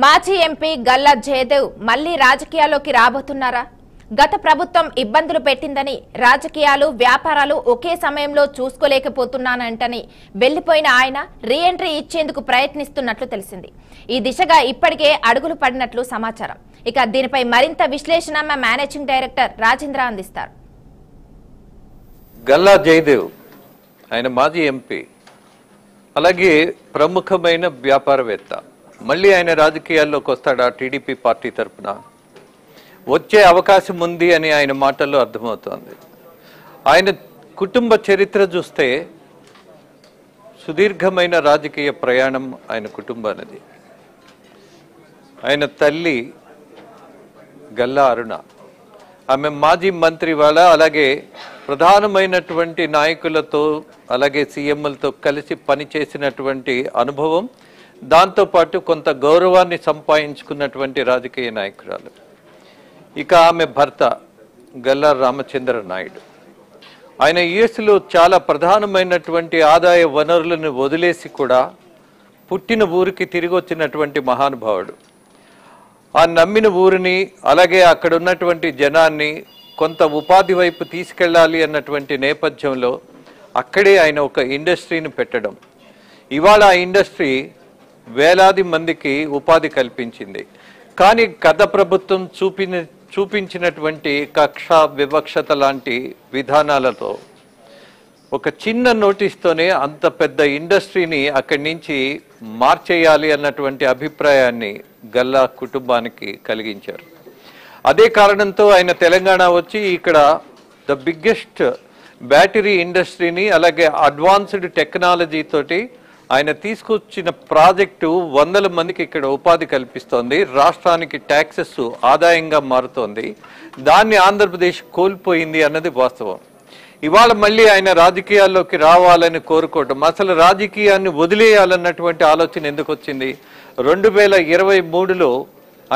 మాజీ ఎంపీ గల్లా జయదేవ్ మళ్లీ రాజకీయాల్లోకి రాబోతున్నారా? గత ప్రభుత్వం ఇబ్బందులు పెట్టిందని, రాజకీయాలు వ్యాపారాలు ఒకే సమయంలో చూసుకోలేకపోతున్నానంటని వెళ్లిపోయిన ఆయన రీఎంట్రీ ఇచ్చేందుకు ప్రయత్నిస్తున్నట్లు తెలిసింది. ఈ దిశగా ఇప్పటికే అడుగులు పడినట్లు సమాచారం. ఇక దీనిపై మరింత విశ్లేషణ మా మేనేజింగ్ డైరెక్టర్ రాజేంద్ర అందిస్తారు. గల్లా జయదేవ్ ఆయన మాజీ ఎంపీ, అలాగే ప్రముఖమైన వ్యాపారవేత్త. మళ్ళీ ఆయన రాజకీయాల్లోకి వస్తాడా? టీడీపీ పార్టీ తరఫున వచ్చే అవకాశం ఉంది అని ఆయన మాటల్లో అర్థమవుతోంది. ఆయన కుటుంబ చరిత్ర చూస్తే సుదీర్ఘమైన రాజకీయ ప్రయాణం ఆయన కుటుంబానిది. ఆయన తల్లి గల్లా అరుణ, ఆమె మాజీ మంత్రి వాళ్ళ, అలాగే ప్రధానమైనటువంటి నాయకులతో అలాగే సీఎంలతో కలిసి పనిచేసినటువంటి అనుభవం, దాంతోపాటు కొంత గౌరవాన్ని సంపాదించుకున్నటువంటి రాజకీయ నాయకురాలు. ఇక ఆమె భర్త గల్లా రామచంద్ర నాయుడు, ఆయన యుఎస్లో చాలా ప్రధానమైనటువంటి ఆదాయ వనరులను వదిలేసి కూడా పుట్టిన ఊరికి తిరిగి వచ్చినటువంటి మహానుభావుడు. ఆ నమ్మిన ఊరిని అలాగే అక్కడ ఉన్నటువంటి జనాన్ని కొంత ఉపాధి వైపు తీసుకెళ్ళాలి అన్నటువంటి నేపథ్యంలో అక్కడే ఆయన ఒక ఇండస్ట్రీని పెట్టడం. ఇవాళ ఆ ఇండస్ట్రీ వేలాది మందికి ఉపాధి కల్పించింది. కానీ గత ప్రభుత్వం చూపించినటువంటి కక్ష వివక్షత లాంటి విధానాలతో ఒక చిన్న నోటీస్తోనే అంత పెద్ద ఇండస్ట్రీని అక్కడి నుంచి మార్చేయాలి అన్నటువంటి అభిప్రాయాన్ని గల్లా కుటుంబానికి కలిగించారు. అదే కారణంతో ఆయన తెలంగాణ వచ్చి ఇక్కడ ద బిగ్గెస్ట్ బ్యాటరీ ఇండస్ట్రీని అలాగే అడ్వాన్స్డ్ టెక్నాలజీ తోటి ఆయన తీసుకొచ్చిన ప్రాజెక్టు వందల మందికి ఇక్కడ ఉపాధి కల్పిస్తోంది. రాష్ట్రానికి ట్యాక్సెస్ ఆదాయంగా మారుతోంది. దాన్ని ఆంధ్రప్రదేశ్ కోల్పోయింది అన్నది వాస్తవం. ఇవాళ మళ్ళీ ఆయన రాజకీయాల్లోకి రావాలని కోరుకోవటం, అసలు రాజకీయాన్ని వదిలేయాలన్నటువంటి ఆలోచన ఎందుకు వచ్చింది? 2023లో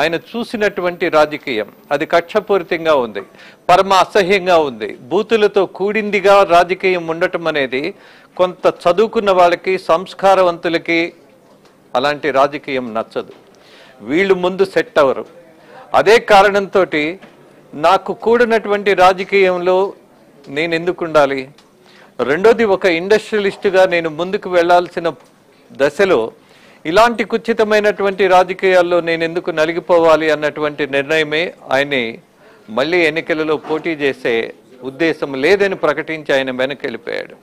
ఆయన చూసినటువంటి రాజకీయం అది కక్షపూరితంగా ఉంది, పరమ అసహ్యంగా ఉంది, బూతులతో కూడిందిగా రాజకీయం ఉండటం అనేది కొంత చదువుకున్న వాళ్ళకి, సంస్కారవంతులకి అలాంటి రాజకీయం నచ్చదు. వీళ్ళు ముందు సెట్ అవ్వరు. అదే కారణంతో నాకు కూడినటువంటి రాజకీయంలో నేను ఎందుకు ఉండాలి? రెండోది, ఒక ఇండస్ట్రియలిస్టుగా నేను ముందుకు వెళ్లాల్సిన దశలో ఇలాంటి కుచితమైనటువంటి రాజకీయాల్లో నేను ఎందుకు నలిగిపోవాలి అన్నటువంటి నిర్ణయమే ఆయన్ని మళ్ళీ ఎన్నికలలో పోటీ చేసే ఉద్దేశం లేదని ప్రకటించి ఆయన వెనక్కి వెళ్ళిపోయాడు.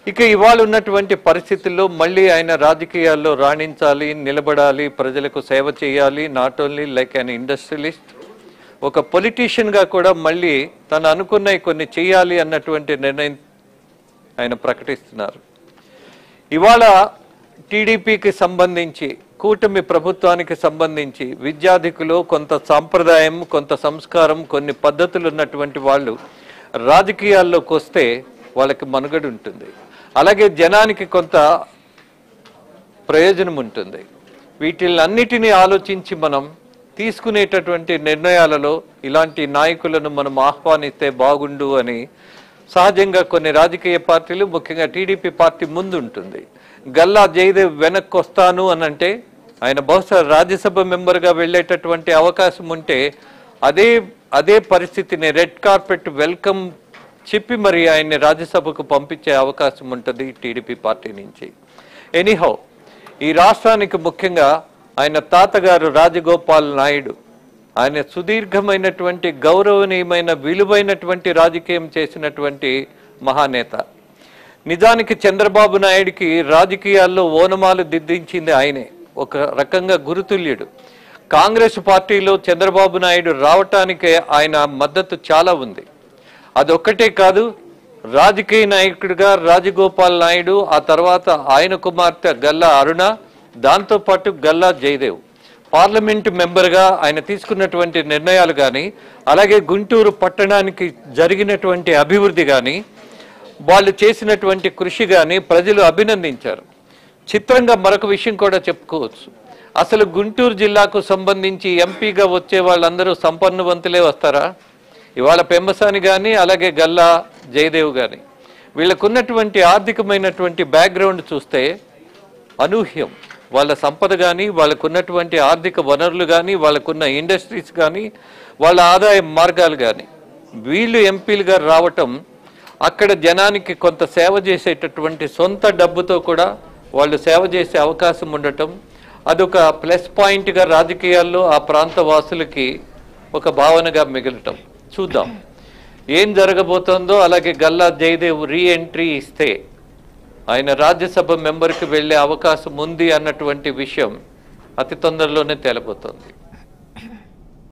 ఇక ఇవాళ ఉన్నటువంటి పరిస్థితుల్లో మళ్ళీ ఆయన రాజకీయాల్లో రాణించాలి, నిలబడాలి, ప్రజలకు సేవ చేయాలి. Not only like an industrialist, ఒక పొలిటీషియన్గా కూడా మళ్ళీ తను అనుకున్నవి కొన్ని చేయాలి అన్నటువంటి నిర్ణయం ఆయన ప్రకటిస్తున్నారు. ఇవాళ టీడీపీకి సంబంధించి, కూటమి ప్రభుత్వానికి సంబంధించి విద్యార్థికులు కొంత సాంప్రదాయం, కొంత సంస్కారం, కొన్ని పద్ధతులు ఉన్నటువంటి వాళ్ళు రాజకీయాల్లోకి వస్తే వాళ్ళకి మనుగడ ఉంటుంది, అలాగే జనానికి కొంత ప్రయోజనం ఉంటుంది. వీటిలన్నిటినీ ఆలోచించి మనం తీసుకునేటటువంటి నిర్ణయాలలో ఇలాంటి నాయకులను మనం ఆహ్వానిస్తే బాగుండు అని సహజంగా కొన్ని రాజకీయ పార్టీలు, ముఖ్యంగా టీడీపీ పార్టీ ముందు ఉంటుంది. గల్లా జయదేవ్ వెనక్కి వస్తాను అనంటే ఆయన బహుశా రాజ్యసభ మెంబర్గా వెళ్ళేటటువంటి అవకాశం ఉంటే అదే పరిస్థితిని రెడ్ కార్పెట్ వెల్కమ్ చెప్పి మరి ఆయన్ని రాజ్యసభకు పంపించే అవకాశం ఉంటుంది టీడీపీ పార్టీ నుంచి. ఎనీహౌ, ఈ రాష్ట్రానికి ముఖ్యంగా ఆయన తాతగారు రాజగోపాల్ నాయుడు, ఆయన సుదీర్ఘమైనటువంటి గౌరవనీయమైన విలువైనటువంటి రాజకీయం చేసినటువంటి మహానేత. నిజానికి చంద్రబాబు నాయుడికి రాజకీయాల్లో ఓనమాలు దిద్దించింది ఆయనే, ఒక రకంగా గురుతుల్యుడు. కాంగ్రెస్ పార్టీలో చంద్రబాబు నాయుడు రావటానికే ఆయన మద్దతు చాలా ఉంది. అదొక్కటే కాదు, రాజకీయ నాయకుడిగా రాజగోపాల్ నాయుడు, ఆ తర్వాత ఆయన కుమార్తె గల్లా అరుణ, దాంతోపాటు గల్లా జయదేవ్ పార్లమెంటు మెంబర్గా ఆయన తీసుకున్నటువంటి నిర్ణయాలు కానీ, అలాగే గుంటూరు పట్టణానికి జరిగినటువంటి అభివృద్ధి కానీ, వాళ్ళు చేసినటువంటి కృషి కానీ ప్రజలు అభినందించారు. చిత్రంగా మరొక విషయం కూడా చెప్పుకోవచ్చు. అసలు గుంటూరు జిల్లాకు సంబంధించి ఎంపీగా వచ్చే వాళ్ళందరూ సంపన్నవంతులే వస్తారా? ఇవాళ పెమ్మసాని కానీ అలాగే గల్లా జయదేవ్ కానీ వీళ్ళకున్నటువంటి ఆర్థికమైనటువంటి బ్యాక్గ్రౌండ్ చూస్తే అనూహ్యం. వాళ్ళ సంపద కానీ, వాళ్ళకున్నటువంటి ఆర్థిక వనరులు కానీ, వాళ్ళకున్న ఇండస్ట్రీస్ కానీ, వాళ్ళ ఆదాయ మార్గాలు కానీ, వీళ్ళు ఎంపీలుగా రావటం అక్కడ జనానికి కొంత సేవ చేసేటటువంటి సొంత డబ్బుతో కూడా వాళ్ళు సేవ చేసే అవకాశం ఉండటం అదొక ప్లస్ పాయింట్గా రాజకీయాల్లో ఆ ప్రాంత వాసులకి ఒక భావనగా మిగలటం. చూద్దాం ఏం జరగబోతోందో. అలాగే గల్లా జయదేవ్ రీఎంట్రీ ఇస్తే ఆయన రాజ్యసభ మెంబర్కి వెళ్ళే అవకాశం ఉంది అన్నటువంటి విషయం అతి తొందరలోనే తేలబోతోంది.